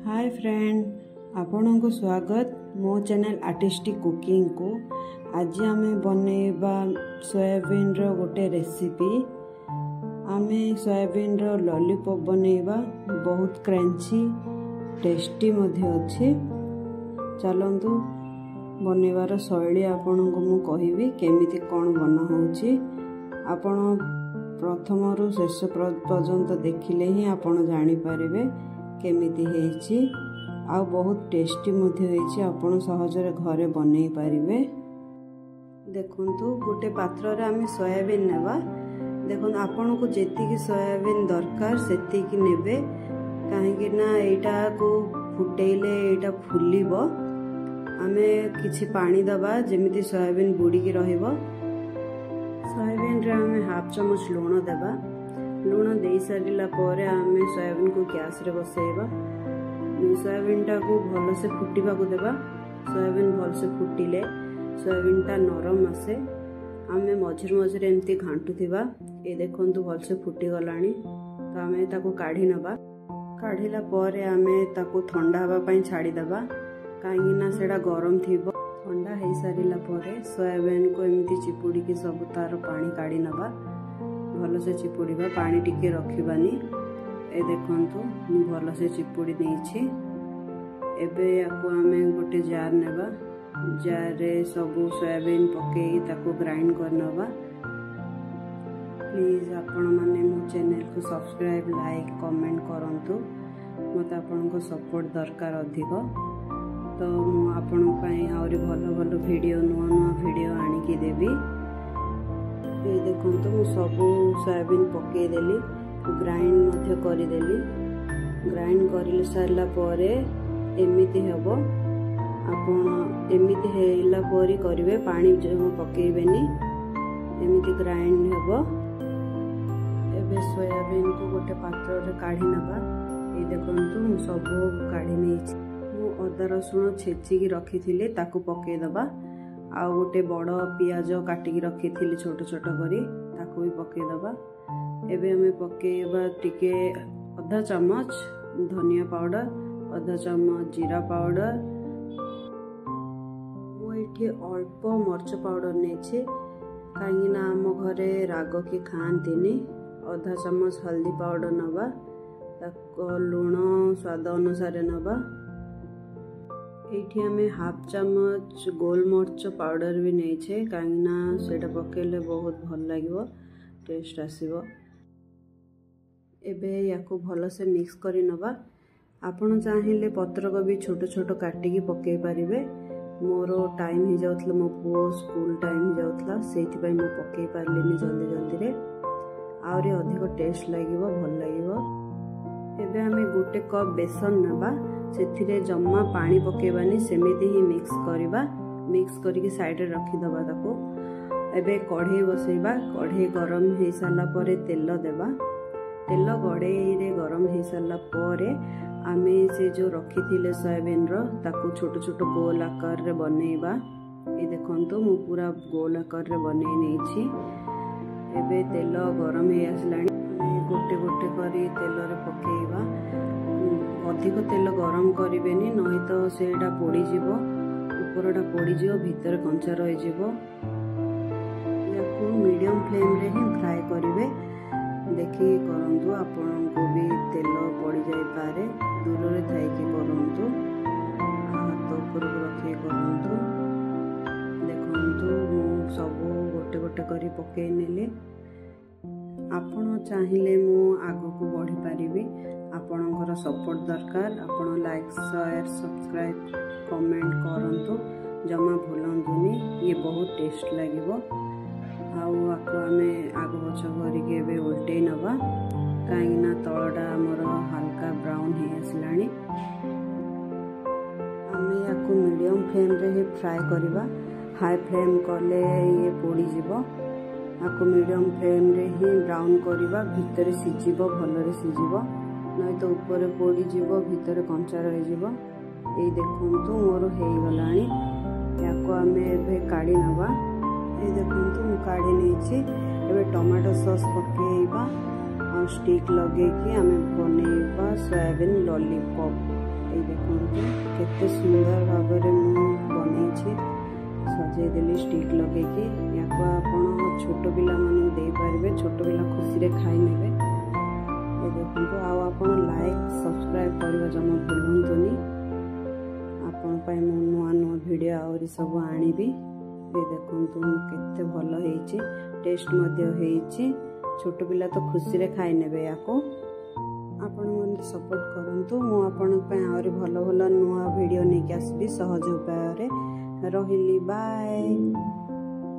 Hi friend, आपण को स्वागत मो चैनल आर्टिस्टिक कुकिंग को। आज आम बनैबा सोयाबीन रो गोटे रेसिपी। आम सोयाबीन रो लॉलीपॉप बनैबा, बहुत क्रंची टेस्टी मध्य अच्छे। चलंतु बनैबार शैली आपण को मु कहिबी केमिति कोन बना होउची। आपण प्रथम रु शेष पर्यंत देखिले ही आपण जानि पारिबे केमिति हेछि। आ बहुत टेस्टी मध्य हेछि, आपण सहजरे घरे बनै पारिबे। देखंतु गोटे पात्र रे आमे सोयाबीन नेबा। देखन आपण को जेतिकी सोयाबीन दरकार सेतिकी नेबे, काहे कि ना एटा को फुटेइले एटा फुलिबो। आमे किछि पानी दबा जेमिति सोयाबीन बुडी की रहइबो। सोयाबीन रे आमे हाफ चम्मच लूण देबा। लूण दे सारिला परे आमे सोयाबीन को गैस रे बसेइबा। सोयाबीन टा को भल से फुटिबा को देबा। सोयाबीन भल से फुटिले सोयाबीन टा नरम आसे। आमे मझिर मझिर एमती घांटुथिबा। ए देखंतु भल से फुटी गलानी, तो आमे ताको काढी नबा। काढिला परे आमे ताको ठंडा हवा पई छाडी दबा, काहेकि ना सेडा गरम थिबो। ठंडा हे सारिला परे सोयाबीन को एमती चिपुडी के सब तार पानी काढी नबा। भल से चिपुड़ीबा, पानी टिके रखिबानी। ए देखंतु मु भल से चिपुड़ी देछि। एबे याको आमे गोटे जार नेबा। जार रे सब सोयाबीन पकेई ताको ग्राइंड करनबा। प्लीज आपण माने मो चैनल को सब्सक्राइब, लाइक, कमेंट करंतु। मते आपण को सपोर्ट दरकार अधिक, तो मु आपण पई आउरी भलो भलो वीडियो नुवा वीडियो आनी की देबी। ये देखंतु मु सब सोयाबीन पके देली, ग्राइंड मध्य करि देली। ग्राइंड करिले सारला परे एमिति हेबो। आपण एमिति हेला परी करिवे, पानी जो पकेइबेनी, एमिति ग्राइंड हेबो। एबे सोयाबीन को गोटे पात्र रे काढी नबा। ए देखंतु मु सब काढी नेछि। मु अदा रसुण छेची की रखिथिले ताको पके दबा। आ गोटे बड़ पियाज काटिकी रखिथिली छोट छोट करी, ताको भी पके दबा। एबे हमें पकेबा टिके आधा चम्मच धनिया पाउडर, आधा चम्मच जीरा पाउडर। मु एठी अल्प मर्च पाउडर नेछि, काहे ना हम घरे राग के खांतिनी। आधा चम्मच हल्दी पाउडर नबा। ताको लूण स्वाद अनुसार नबा। एठी हमें हाफ चम्मच गोलमर्च पाउडर भी नहीं छे, काहे ना सेटा पकेले बहुत भल लागिवो, टेस्ट आसीबो। एबे याको भल से मिक्स करी नबा। आपण चाहिले पत्र को भी छोट छोट काटी की पके पारिबे। मोरो टाइम ही जाउतला, मो पुओ स्कूल टाइम ही जाउतला, सेति पई मो पके पारलिनी जल्दी जल्दी रे। आउरी अधिक टेस्ट लागिवो, भल लागिवो। एबे हमें गोटे कप बेसन नबा। सेथिरे जम्मा पानी पकेबानी, सेमिति ही मिक्स करिबा। मिक्स करिके साइड रे रखि दबा ताको। एबे कढ़ई बसैबा। कढ़ई गरम हे साला परे तेल देबा। तेल कढ़ई रे गरम हे साला परे आमे से जो रखिथिले सोयाबीन रो ताको छोट छोट गोल आकार रे बनैबा। ए देखंतु मु पूरा गोल आकार रे बनै नेछि। एबे तेल गरम हे आसलानी, गोटे गोटे करी तेल रे पकेइबा। अधिक तेल गरम करिवेनी, नहीं तो सेटा पोड़ी जीवो, ऊपरटा पोड़ी जीवो, भीतर कंचा रहि जीवो। याको मीडियम फ्लेम रे ही फ्राई करिवे। देखि करंतु, आपन को भी तेल पड़ी जाई पारे, दूर रे थाई के करंतु। हाथ ऊपर रखि करंतु। देखंतु मु सब गोटे गोटे करी पके नेले। आपण चाहिले मु आगो को बढ़ी पारिबी। आपणकर सपोर्ट दरकार। आपण लाइक, शेयर, सब्सक्राइब, कमेंट करंतु, जमा भूलंतुनी। ये बहुत टेस्ट लागिवो। आको आमे आगो पछ करिके एबे उल्टे नबा, काहे ना तळडा हमर हल्का ब्राउन हे आसलानी। आमे याको मीडियम फ्लेम रे ही फ्राई करिबा। हाई फ्लेम कले ये पोड़ी जीवो। आको मीडियम फ्लेम रे ही ब्राउन करिबा, भीतर सिजिबो, भलरे सिजिबो, नहीं तो ऊपर पोड़ी जीवो, भीतर कंचा रहि जीवो। ए देखंतु मोर हेई गलानी। याको आमे एबे काढी नबा। ए देखंतु मु काढी नेछि। एबे टमाटो सॉस पकेइबा। स्टिक लगे कि आमे बनेइबा सोयाबीन लॉलीपॉप। ये देखते केते सुंदर भाव में बनई सजेदेली स्टिक लगे या छोट पिला दे पारे छोट पिला खुशी खाई ने ये देखो आप लाइक सब्सक्राइब करवा जमा भूलुनी आपण नुआ नुआ वीडियो आहरी सब आनी ये देखु केते भल होइछि टेस्ट मध्य होइछि छोट पिला तो खुशी खाई ने या आपण सपोर्ट करंतु मु आपण आहरी भल भल नुआ वीडियो नहीं आसबी सहज उपाय रहिली बाय।